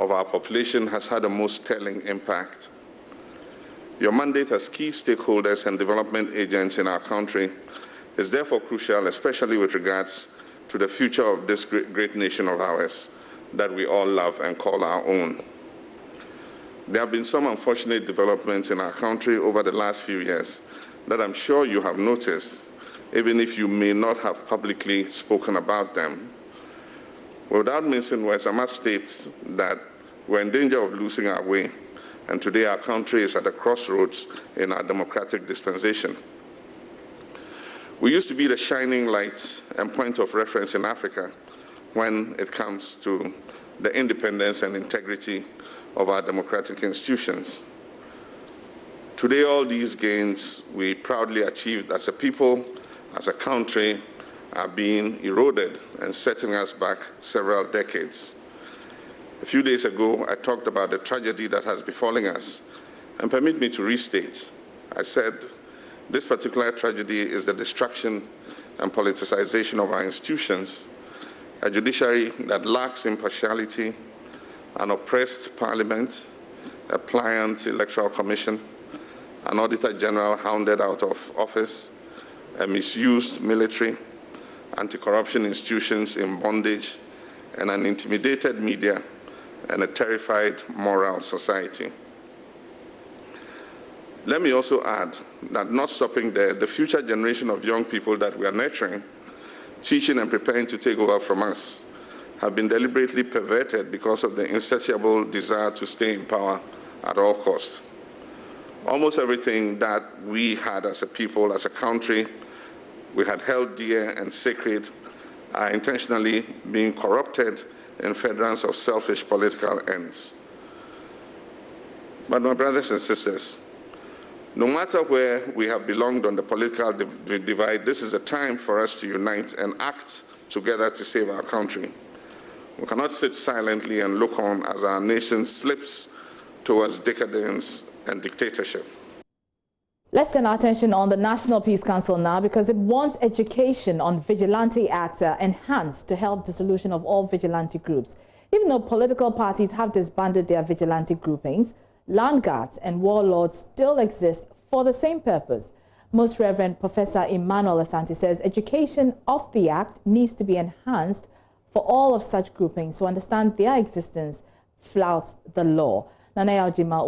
of our population has had the most telling impact. Your mandate as key stakeholders and development agents in our country is therefore crucial, especially with regards to the future of this great nation of ours that we all love and call our own. There have been some unfortunate developments in our country over the last few years that I'm sure you have noticed, even if you may not have publicly spoken about them. Without mincing words, I must state that we're in danger of losing our way, and today our country is at a crossroads in our democratic dispensation. We used to be the shining light and point of reference in Africa when it comes to the independence and integrity of our democratic institutions. Today, all these gains we proudly achieved as a people, as a country, are being eroded and setting us back several decades. A few days ago, I talked about the tragedy that has befallen us, and permit me to restate. I said, this particular tragedy is the destruction and politicization of our institutions, a judiciary that lacks impartiality, an oppressed parliament, a pliant electoral commission, an auditor general hounded out of office, a misused military, anti-corruption institutions in bondage, and an intimidated media and a terrified moral society. Let me also add that not stopping there, the future generation of young people that we are nurturing, teaching and preparing to take over from us, have been deliberately perverted because of the insatiable desire to stay in power at all costs. Almost everything that we had as a people, as a country, we had held dear and sacred, are intentionally being corrupted in furtherance of selfish political ends. But my brothers and sisters, no matter where we have belonged on the political divide, this is a time for us to unite and act together to save our country. We cannot sit silently and look on as our nation slips towards decadence and dictatorship. Let's turn our attention on the National Peace Council now, because it wants education on vigilante acts enhanced to help the solution of all vigilante groups. Even though political parties have disbanded their vigilante groupings, land guards and warlords still exist for the same purpose. Most Reverend Professor Emmanuel Asante says education of the act needs to be enhanced for all of such groupings to understand their existence flouts the law. Nana Yaojima